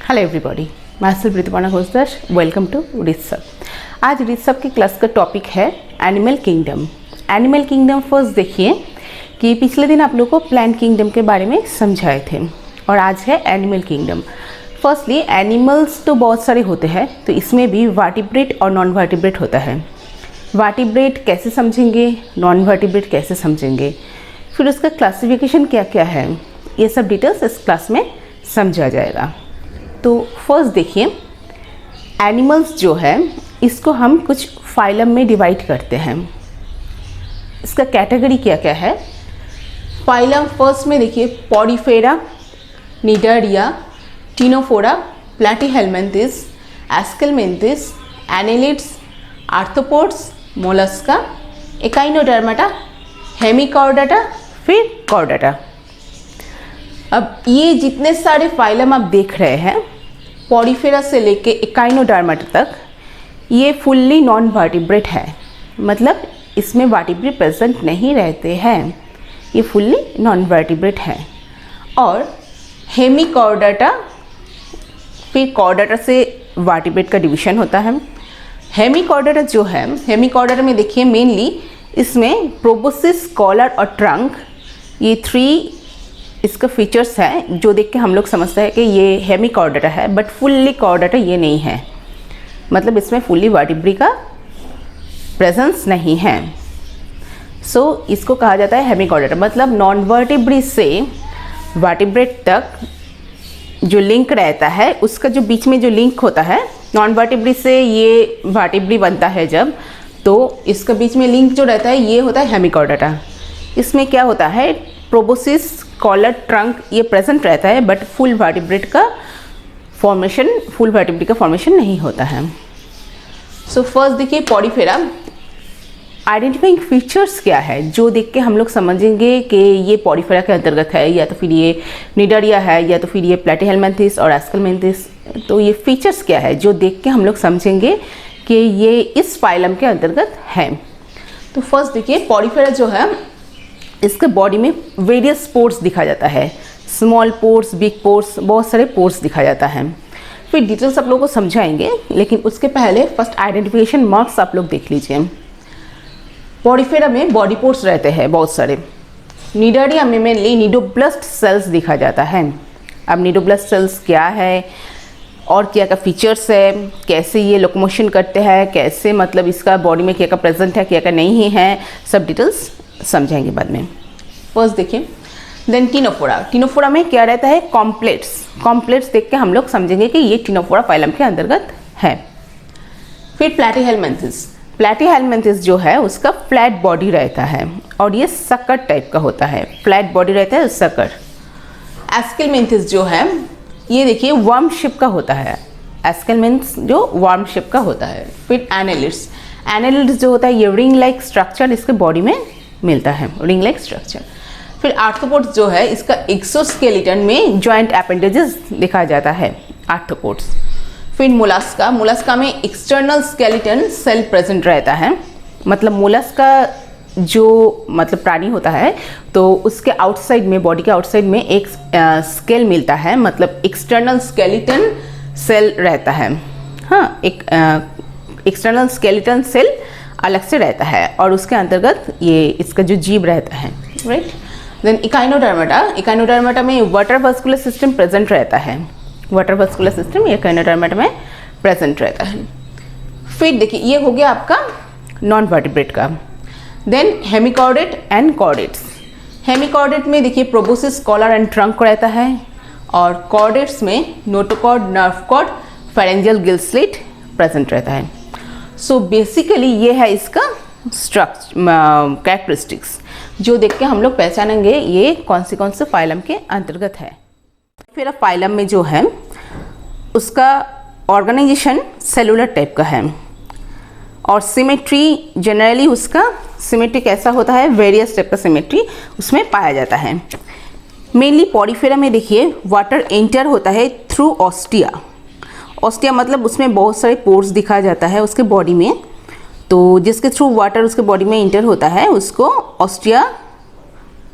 Hello everybody, master Pritiparna Ghoshdas, welcome to रिसअप। आज रिसअप की क्लास का टॉपिक है animal kingdom. Animal kingdom first देखिए कि पिछले दिन आप लोगों को प्लांट किंगडम के बारे में समझाए थे और आज है एनिमल किंगडम। फर्स्टली एनिमल्स तो बहुत सारे होते हैं, तो इसमें भी वर्टिब्रेट और नॉन वर्टिब्रेट होता है। वर्टिब्रेट कैसे समझेंगे, नॉन वर्टिब्रेट कैसे समझेंगे, फिर उसका क्लासिफिकेशन क्या क्या है, ये सब डिटेल्स इस क्लास में समझा जाएगा। तो फर्स्ट देखिए, एनिमल्स जो है इसको हम कुछ फाइलम में डिवाइड करते हैं। इसका कैटेगरी क्या क्या है। फाइलम फर्स्ट में देखिए Porifera, Cnidaria, Ctenophora, Platyhelminthes, Aschelminthes, annelids, arthropods, Mollusca, Echinodermata, Hemichordata, फिर कॉर्डाटा। अब ये जितने सारे फाइलम आप देख रहे हैं पॉडीफेरा से लेके एकाइनोडर्माटा तक, ये फुल्ली नॉन वर्टिब्रेट है, मतलब इसमें वर्टिब्रेट प्रेजेंट नहीं रहते हैं, ये फुल्ली नॉन वर्टिब्रेट है। और हेमिकॉर्डाटा, फिर कॉर्डाटा से वर्टिब्रेट का डिवीजन होता है। हेमिकॉर्डाटा जो है, हेमिकॉर्डाटा में देखिए मेनली इसमें प्रोबोसिस, कॉलर और ट्रंक, ये थ्री इसका फीचर्स है जो देख के हम लोग समझते हैं कि ये हेमिकॉर्डाटा है, बट फुल्ली कॉर्डाटा ये नहीं है, मतलब इसमें फुल्ली वर्टिब्री का प्रेजेंस नहीं है। सो इसको कहा जाता है हेमिकॉर्डाटा, मतलब नॉन वर्टिब्री से वर्टिब्रेट तक जो लिंक रहता है, उसका जो बीच में जो लिंक होता है, नॉन वर्टिब्री से ये वर्टिब्री बनता है जब, तो इसका बीच में लिंक जो रहता है ये होता है हेमिकॉर्डाटा। इसमें क्या होता है, प्रोबोसिस, कॉलर, ट्रंक ये प्रेजेंट रहता है, बट फुल वर्टिब्रेट का फॉर्मेशन, फुल वर्टिब्री का फॉर्मेशन नहीं होता है। सो फर्स्ट देखिए पॉडीफेरा, आइडेंटिफाइंग फीचर्स क्या है जो देख के हम लोग समझेंगे कि ये पॉडीफेरा के अंतर्गत है, या तो फिर ये निडारिया है, या तो फिर ये प्लैटीहेलमिन्थिस और एस्केलमिन्थिस। तो ये फीचर्स क्या है जो देख के हम लोग समझेंगे कि ये इस फाइलम के अंतर्गत है। तो फर्स्ट देखिए पॉडीफेरा जो है, इसके बॉडी में वेरियस पोर्स दिखा जाता है, स्मॉल पोर्स, बिग पोर्स, बहुत सारे पोर्स दिखा जाता है। फिर डिटेल्स आप लोगों को समझाएंगे, लेकिन उसके पहले फर्स्ट आइडेंटिफिकेशन मार्क्स आप लोग देख लीजिए। पॉडीफेरा में बॉडी पोर्स रहते हैं बहुत सारे। निडारिया में मेनली निडोब्लास्ट सेल्स दिखा जाता है। अब निडोब्लास्ट सेल्स क्या है और क्या क्या फीचर्स है, कैसे ये लोकोमोशन करते हैं, कैसे मतलब इसका बॉडी में क्या क्या प्रेजेंट है, क्या क्या नहीं है, सब डिटेल्स समझाएंगे बाद में। फर्स्ट देखिए, देन टिनोफोरा। टिनोफोरा में क्या रहता है, कॉम्प्लेट्स। कॉम्प्लेट्स देख के हम लोग समझेंगे कि ये टिनोफोरा फाइलम के अंतर्गत है। फिर प्लैटीहेलमिन्थिस। प्लैटीहेलमिन्थिस जो है उसका फ्लैट बॉडी रहता है और ये सकर टाइप का होता है, फ्लैट बॉडी रहता है सकर। एस्केलमिन्थिस जो है ये देखिए वर्म शेप का होता है, एस्केलमिन्थिस जो वर्म शेप का होता है। फिर एनेलिड्स। एनेलिड्स जो होता है ये रिंग लाइक स्ट्रक्चर इसके बॉडी में मिलता है, रिंग लाइक स्ट्रक्चर। फिर आर्थ्रोपोड्स जो है इसका एक्सोस्केलेटन में जॉइंट अपेंडेजेस दिखा जाता है, आर्थ्रोपोड्स। फिर मोलस्का। मोलस्का में एक्सटर्नल स्केलेटन सेल प्रेजेंट रहता है, मतलब मोलस्का जो मतलब प्राणी होता है तो उसके आउटसाइड में, बॉडी के आउटसाइड में एक स्केल मिलता है, मतलब एक्सटर्नल स्केलेटन सेल रहता है। हाँ, एक एक्सटर्नल स्केलेटन सेल अलग से रहता है और उसके अंतर्गत ये इसका जो जीभ रहता है, राइट। Then echinodermata. एकाइनोडर्माटा में वाटर वास्कुलर सिस्टम प्रेजेंट रहता है, वाटर वास्कुलर सिस्टम एकाइनोडर्माटा में प्रेजेंट रहता है। फिर देखिए ये हो गया आपका नॉन वर्टिब्रेट का। Then hemichordate and chordates. Hemichordate में देखिए प्रोबोसिस, कॉलर एंड ट्रंक रहता है, और कॉर्डेट्स में notochord, nerve cord, pharyngeal gill slit present रहता है। सो बेसिकली ये है इसका स्ट्रक्चर, कैरेक्टरिस्टिक्स जो देख के हम लोग पहचानेंगे ये कौन से फाइलम के अंतर्गत है। फिर फाइलम में जो है उसका ऑर्गेनाइजेशन सेलुलर टाइप का है, और सिमेट्री जनरली उसका सिमेट्री कैसा होता है, वेरियस टाइप का सिमेट्री उसमें पाया जाता है। मेनली पॉडीफेरा में देखिए वाटर एंटर होता है थ्रू ऑस्टिया। ऑस्टिया मतलब उसमें बहुत सारे पोर्स दिखा जाता है उसके बॉडी में, तो जिसके थ्रू वाटर उसके बॉडी में इंटर होता है उसको ऑस्टिया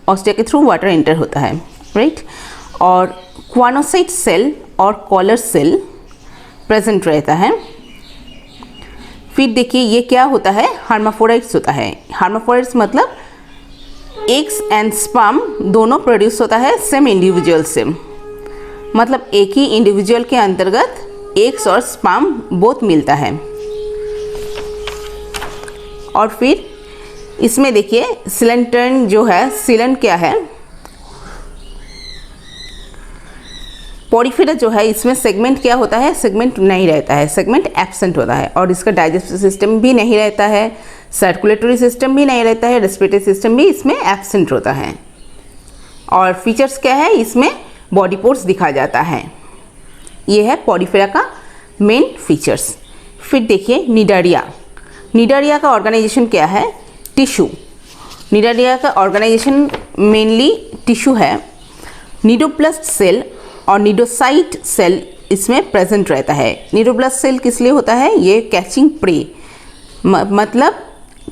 के थ्रू वाटर एंटर होता है, राइट। और क्वानोसाइट सेल और कॉलर सेल प्रेजेंट रहता है। फिर देखिए ये क्या होता है, हर्माफ्रोडाइट्स होता है। हर्माफ्रोडाइट्स मतलब एग्स एंड स्पर्म दोनों प्रोड्यूस होता है सेम इंडिविजुअल से, मतलब एक ही इंडिविजुअल के अंतर्गत एग्स और स्पर्म बोथ मिलता है। और फिर इसमें देखिए सिलेंटर्न जो है, सिलेंट क्या है, पोरिफेरा जो है इसमें सेगमेंट क्या होता है, सेगमेंट नहीं रहता है, सेगमेंट एब्सेंट होता है। और इसका डाइजेस्टिव सिस्टम भी नहीं रहता है, सर्कुलेटरी सिस्टम भी नहीं रहता है, रेस्पिरेटरी सिस्टम भी इसमें एब्सेंट होता है। और फीचर्स क्या है, इसमें बॉडी पोर्स दिखा जाता है। ये है पोरिफेरा का मेन फीचर्स। फिर देखिए निडारिया। निडारिया का ऑर्गेनाइजेशन क्या है, टिश्यू। निडारिया का ऑर्गेनाइजेशन मेनली टिश्यू है। निडोप्लास्ट सेल और निडोसाइट सेल इसमें प्रेजेंट रहता है। निडोप्लास्ट सेल किस लिए होता है, ये कैचिंग प्रे, मतलब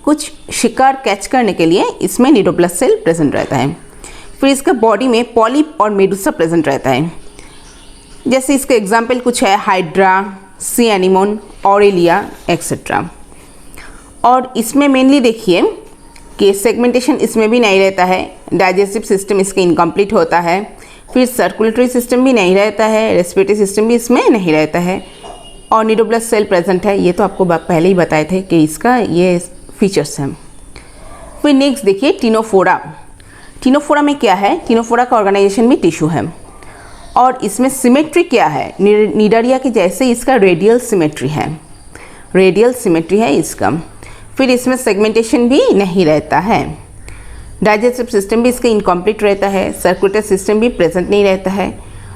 कुछ शिकार कैच करने के लिए इसमें निडोप्लास्ट सेल प्रेजेंट रहता है। फिर इसका बॉडी में पॉलिप और मेडुसा प्रेजेंट रहता है। जैसे इसके एग्जाम्पल कुछ है, हाइड्रा, सी एनिमोन, ऑरेलिया एक्सेट्रा। और इसमें मेनली देखिए कि सेगमेंटेशन इसमें भी नहीं रहता है, डाइजेस्टिव सिस्टम इसका इनकम्प्लीट होता है, फिर सर्कुलेटरी सिस्टम भी नहीं रहता है, रेस्पिरेटरी सिस्टम भी इसमें नहीं रहता है, और निडोप्लास्ट सेल प्रेजेंट है। ये तो आपको पहले ही बताए थे कि इसका ये फीचर्स हैं। फिर नेक्स्ट देखिए टिनोफोरा। टिनोफोरा में क्या है, टिनोफोरा का ऑर्गेनाइजेशन भी टिश्यू है और इसमें सिमेट्री क्या है, निडारिया के जैसे इसका रेडियल सिमेट्री है, रेडियल सिमेट्री है इसका। फिर इसमें सेगमेंटेशन भी नहीं रहता है, डाइजेस्टिव सिस्टम भी इसका इनकम्प्लीट रहता है, सर्कुलेटरी सिस्टम भी प्रेजेंट नहीं रहता है,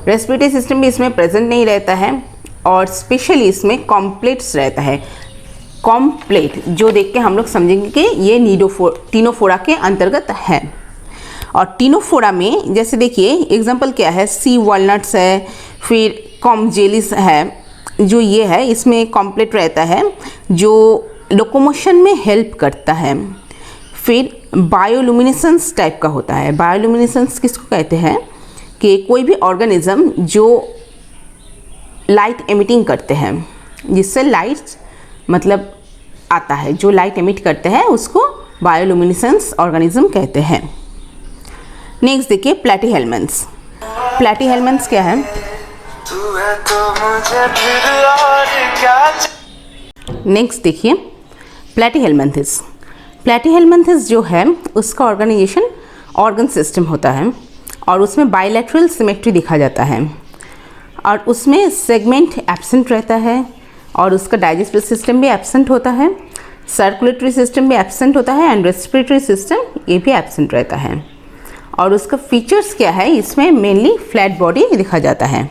रेस्पिरेटरी सिस्टम भी इसमें प्रेजेंट नहीं रहता है, और स्पेशली इसमें कॉम्प्लेट्स रहता है। कॉम्प्लेट जो देख के हम लोग समझेंगे कि ये टिनोफोरा के अंतर्गत है। और टिनोफोरा में जैसे देखिए एग्जांपल क्या है, सी वॉलनट्स है, फिर कॉमजेलिस है, जो ये है इसमें कॉम्प्लेट रहता है जो लोकोमोशन में हेल्प करता है। फिर बायोलुमिनेसेंस टाइप का होता है। बायोलुमिनेसेंस किसको कहते हैं कि कोई भी ऑर्गेनिज्म जो लाइट एमिटिंग करते हैं, जिससे लाइट मतलब आता है, जो लाइट एमिट करते हैं उसको बायोलुमिनेसेंस ऑर्गेनिज्म कहते हैं। नेक्स्ट देखिए प्लैटीहेल्मिन्थ्स। प्लैटीहेल्मिन्थ्स क्या है, नेक्स्ट देखिए प्लैटीहेल्मिन्थ्स। प्लैटीहेल्मिन्थ्स जो है उसका ऑर्गेनाइजेशन ऑर्गन सिस्टम होता है और उसमें बायलैटरल सिमेट्री दिखा जाता है और उसमें सेगमेंट एब्सेंट रहता है और उसका डाइजेस्टिव सिस्टम भी एब्सेंट होता है, सर्कुलेटरी सिस्टम भी एब्सेंट होता है एंड रेस्पिरेटरी सिस्टम ये भी एब्सेंट रहता है। और उसका फीचर्स क्या है, इसमें मेनली फ्लैट बॉडी दिखा जाता है।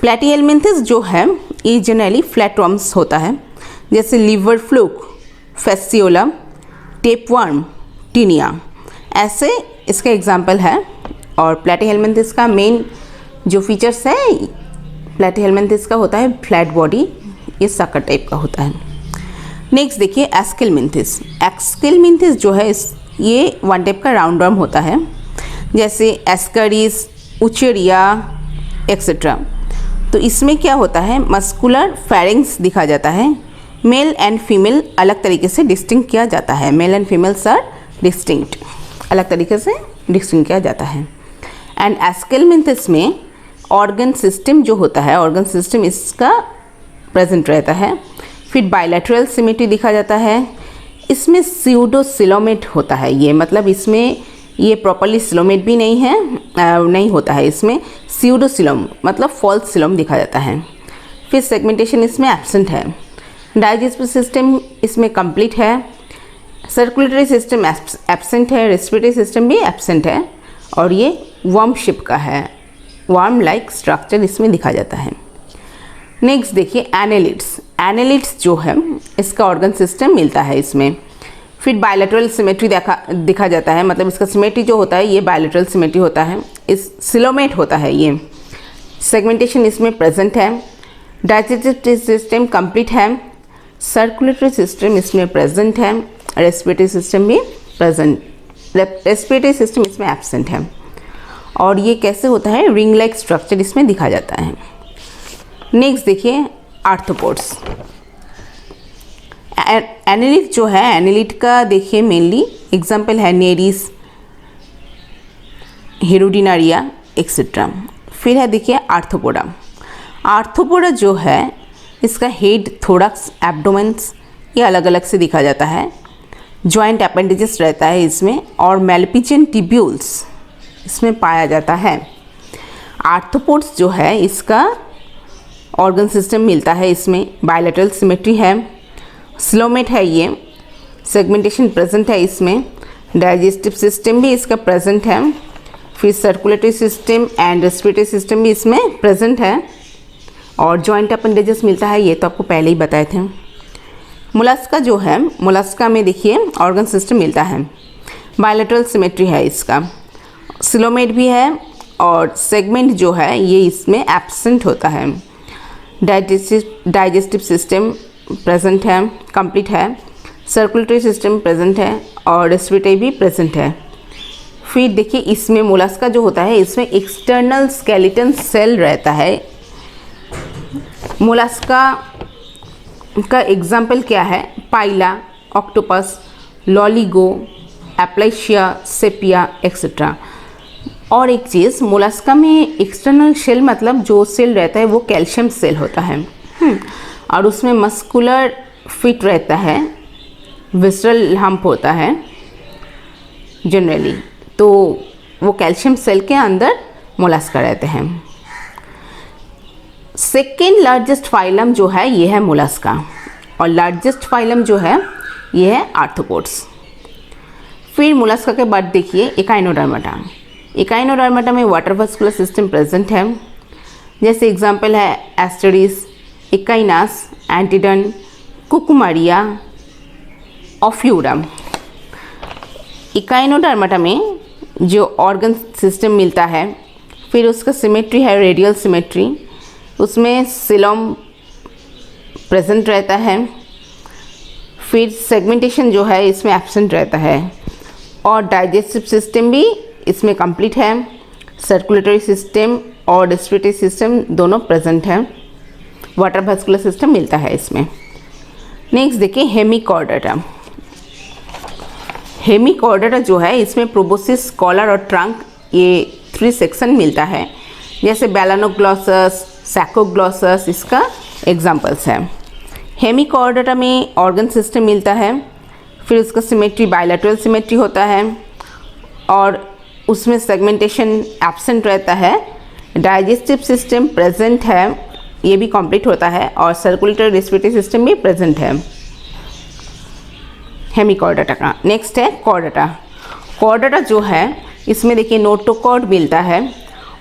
प्लैटीहेल्मिन्थ्स जो है ये जनरली फ्लैट वर्म्स होता है, जैसे लिवर फ्लूक, फेस्सियोला, टेपवर्म, टीनिया, ऐसे इसका एग्जाम्पल है। और प्लैटीहेल्मिन्थ्स का मेन जो फीचर्स है, प्लैटीहेल्मिन्थ्स का होता है फ्लैट बॉडी, ये साकर टाइप का होता है। नेक्स्ट देखिए एस्केलमिन्थ्स। एस्केलमिन्थ्स जो है ये वन टाइप का राउंड वर्म होता है, जैसे एस्करिस, उचेरिया एक्सेट्रा। तो इसमें क्या होता है, मस्कुलर फेरिंग्स दिखा जाता है। मेल एंड फीमेल अलग तरीके से डिस्टिंक्ट किया जाता है, male and females are distinct, अलग तरीके से डिस्टिंक्ट किया जाता है। एंड एस्केलमिन्थ्स में ऑर्गन सिस्टम जो होता है, ऑर्गन सिस्टम इसका प्रेजेंट रहता है। फिर बायलैटरल सिमेट्री दिखा जाता है। इसमें स्यूडोसिलोमेट होता है, ये मतलब इसमें ये प्रॉपरली सिलोमेट भी नहीं है, नहीं होता है, इसमें स्यूडोसिलोम मतलब फॉल्स सिलोम दिखा जाता है। फिर सेगमेंटेशन इसमें एब्सेंट है। डाइजेस्टिव सिस्टम इसमें कंप्लीट है, सर्कुलेटरी सिस्टम एब्सेंट है, रेस्पिरेटरी सिस्टम भी एब्सेंट है और ये वर्म शेप का है, वर्म लाइक स्ट्रक्चर इसमें दिखा जाता है। नेक्स्ट देखिए एनालिड्स। एनालिड्स जो है इसका ऑर्गन सिस्टम मिलता है इसमें। फिर बायलैटरल सिमेट्री दिखा जाता है, मतलब इसका सिमेट्री जो होता है ये बायलैटरल सिमेट्री होता है, इस सिलोमेट होता है ये। सेगमेंटेशन इसमें प्रेजेंट है। डाइजेस्टिव सिस्टम कंप्लीट है, सर्कुलेटरी सिस्टम इसमें प्रेजेंट है, रेस्पिरेटरी सिस्टम भी प्रेजेंट, रेस्पिरेटरी सिस्टम इसमें एब्सेंट है। और ये कैसे होता है, रिंग लाइक स्ट्रक्चर इसमें दिखा जाता है। नेक्स्ट देखिए आर्थ्रोपोड्स। एनालिट जो है, एनालिट का देखिए मेनली एग्जाम्पल है नेरिस, हेरोडिनारिया एक्सेट्रा। फिर है देखिए आर्थ्रोपोडा। आर्थ्रोपोडा जो है इसका हेड, थोरैक्स, एब्डोमेन्स ये अलग अलग से दिखा जाता है। जॉइंट अपेंडेजेस रहता है इसमें और मैलपिजियन टिब्यूल्स इसमें पाया जाता है। आर्थ्रोपोड्स जो है इसका ऑर्गन सिस्टम मिलता है इसमें, बायलैटरल सिमेट्री है, स्लोमेट है, ये सेगमेंटेशन प्रेजेंट है इसमें, डाइजेस्टिव सिस्टम भी इसका प्रेजेंट है, फिर circulatory system and respiratory system भी इसमें प्रेजेंट है और जॉइंट अपेंडेजेस मिलता है, ये तो आपको पहले ही बताए थे। मोलस्का जो है, मोलस्का में देखिए ऑर्गन सिस्टम मिलता है, बायलैटरल सिमेट्री है इसका, सिलोमेट भी है और सेगमेंट जो है ये इसमें एब्सेंट होता है। डाइजेस्टिव सिस्टम प्रेजेंट है, कंप्लीट है, सर्कुलेटरी सिस्टम प्रेजेंट है और रेस्पिरेटरी भी प्रेजेंट है। फिर देखिए इसमें मोलस्का जो होता है इसमें एक्सटर्नल स्केलेटन सेल रहता है। मोलस्का का एग्जाम्पल क्या है? पाइला, ऑक्टोपस, लॉलीगो, एप्लाइशिया, सेपिया एक्सेट्रा। और एक चीज़, मोलस्का में एक्सटर्नल सेल मतलब जो सेल रहता है वो कैल्शियम सेल होता है और उसमें मस्कुलर फिट रहता है, विसरल हम्प होता है जनरली, तो वो कैल्शियम सेल के अंदर मोलस्का रहते हैं। सेकेंड लार्जेस्ट फाइलम जो है ये है मोलस्का और लार्जेस्ट फाइलम जो है ये है आर्थ्रोपोड्स। फिर मोलस्का के बाद देखिए एकाइनोडर्माटा। एकाइनोडर्माटा में वाटर वास्कुलर सिस्टम प्रेजेंट है, जैसे एग्जांपल है एस्टेरिस, एकाइनास, एंटीडन, कुकुमारिया, ऑफ्यूरम। एकाइनोडर्माटा में जो ऑर्गन सिस्टम मिलता है, फिर उसका सिमेट्री है रेडियल सिमेट्री, उसमें सिलोम प्रेजेंट रहता है, फिर सेगमेंटेशन जो है इसमें एब्सेंट रहता है और डाइजेस्टिव सिस्टम भी इसमें कंप्लीट है, सर्कुलेटरी सिस्टम और रेस्पिरेटरी सिस्टम दोनों प्रेजेंट है, वाटर वास्कुलर सिस्टम मिलता है इसमें। नेक्स्ट देखिए हेमिकॉर्डाटा। हेमिकॉर्डाटा जो है इसमें प्रोबोसिस, कॉलर और ट्रंक ये 3 सेक्शन मिलता है, जैसे बैलानोग्लॉसस, सैकोग्लॉसस इसका एग्जाम्पल्स है। हेमिकॉर्डाटा में ऑर्गन सिस्टम मिलता है, फिर उसका सिमेट्री बायलैटरल सिमेट्री होता है और उसमें सेगमेंटेशन एब्सेंट रहता है, डाइजेस्टिव सिस्टम प्रेजेंट है, ये भी कंप्लीट होता है और सर्कुलेटरी रेस्पिरेटरी सिस्टम भी प्रेजेंट है हेमिकॉर्डाटा का। नेक्स्ट है कॉर्डाटा। कॉर्डाटा जो है इसमें देखिए नोटोकॉर्ड मिलता है,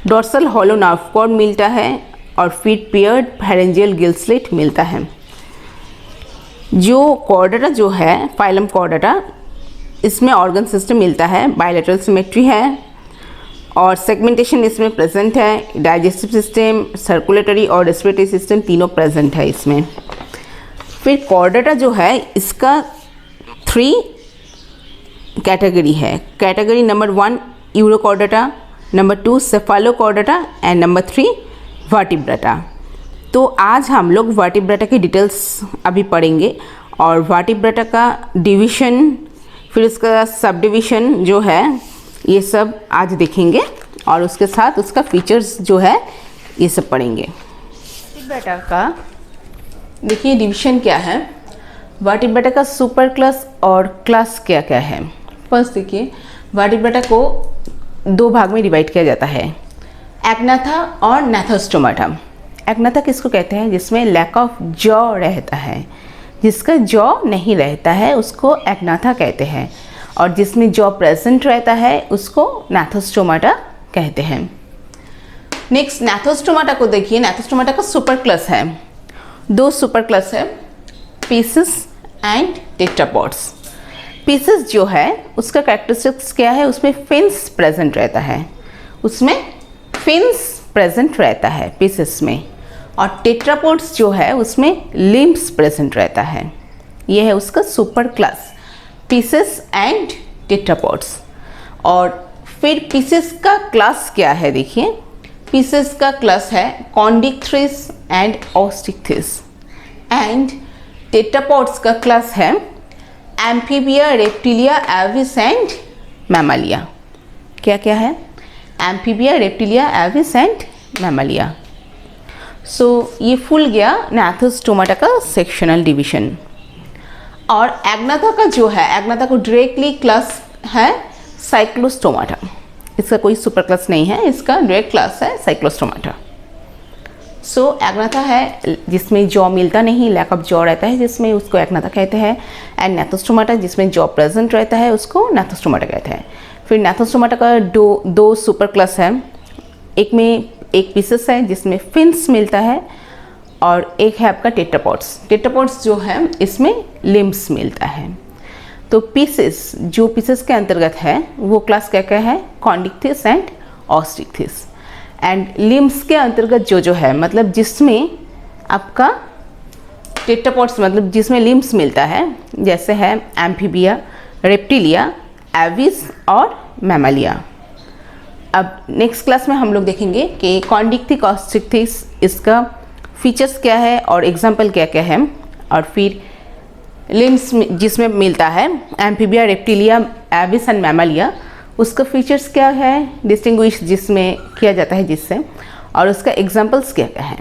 डोर्सल हॉलो नर्व कॉर्ड मिलता है और फिर पेयर्ड फेरेंजियल गिल स्लिट मिलता है। जो कॉर्डाटा जो है फाइलम कॉर्डाटा, इसमें ऑर्गन सिस्टम मिलता है, बायलैटरल सिमेट्री है और सेगमेंटेशन इसमें प्रेजेंट है, डाइजेस्टिव सिस्टम, सर्कुलेटरी और रेस्पिरेटरी सिस्टम तीनों प्रेजेंट है इसमें। फिर कॉर्डाटा जो है इसका 3 कैटेगरी है। Category number 1 urochordata, number 2 cephalochordata and number 3 vertebrata. तो आज हम लोग वर्टिब्रेटा की डिटेल्स अभी पढ़ेंगे और वर्टिब्रेटा का डिवीज़न, फिर उसका सब डिवीज़न जो है ये सब आज देखेंगे और उसके साथ उसका फीचर्स जो है ये सब पढ़ेंगे। वर्टिब्रेटा का देखिए डिवीज़न क्या है, वर्टिब्रेटा का सुपर क्लास और क्लास क्या क्या है। फर्स्ट देखिए वर्टिब्रेटा को 2 भाग में डिवाइड किया जाता है, एग्नाथा और नाथोस्टोमाटा। एग्नाथा किसको कहते हैं? जिसमें लैक ऑफ जॉ रहता है, जिसका जॉ नहीं रहता है उसको एग्नाथा कहते हैं और जिसमें जॉ प्रेजेंट रहता है उसको नाथोस्टोमाटा कहते हैं। नेक्स्ट नाथोस्टोमाटा को देखिए, नाथोस्टोमाटा का सुपर क्लास है, 2 सुपर क्लास है, पीसेस एंड टेट्रापॉड्स। पीसेस जो है उसका कैरेक्टरिस्टिक्स क्या है? उसमें फिन्स प्रेजेंट रहता है, उसमें फिन्स प्रेजेंट रहता है पीसेस में, और टेट्रापॉड्स जो है उसमें लिम्ब्स प्रेजेंट रहता है। यह है उसका super class pieces and tetrapods. और फिर पीसेस का क्लास क्या है देखिए, पीसेस का क्लास है कॉन्डिक्ट्रिस एंड ऑस्टिक्थिस। एंड टेट्रापॉड्स का क्लास है amphibia, reptilia, aves and mammalia. क्या क्या है? Amphibia, reptilia, aves and mammalia. So ये फुल गया gnathostomatata का सेक्शनल डिवीजन। और एग्नाथा का जो है, एग्नाथा को डायरेक्टली क्लास है साइक्लोस्टोमाटा। इसका कोई सुपर क्लास नहीं है, इसका डायरेक्ट क्लास है साइक्लोस्टोमाटा। सो एग्नाथा है जिसमें जॉ मिलता नहीं, लैक ऑफ जॉ रहता है, जिसमें उसको एग्नाथा कहते हैं। एंड gnathostomatata जिसमें जॉ प्रेजेंट रहता है उसको gnathostomatata कहते हैं। फिर gnathostomatata का दो सुपर क्लास है। एक में एक पीसेस है जिसमें फिन्स मिलता है, और एक है आपका टेट्रापॉड्स। टेट्रापॉड्स जो है इसमें लिम्स मिलता है। तो पीसेस, जो पीसेस के अंतर्गत है वो क्लास क्या क्या है? कॉन्डिक्थिस एंड ऑस्टिक्थिस। एंड लिम्स के अंतर्गत जो है, मतलब जिसमें आपका टेट्रापॉड्स, मतलब जिसमें लिम्स मिलता है, जैसे है एम्फीबिया, रेप्टिलिया, एविस और मैमालिया। अब नेक्स्ट क्लास में हम लोग देखेंगे कि कॉन्डिक्थिक, ऑस्टिक्थिस, इसका फीचर्स क्या है और एग्जाम्पल क्या क्या है। और फिर लिम्स जिसमें मिलता है एम्फीबिया, रेप्टिलिया, एविस एंड मैमालिया, उसका फीचर्स क्या है, डिस्टिंग्विश जिसमें किया जाता है जिससे, और उसका एग्जाम्पल्स क्या क्या है।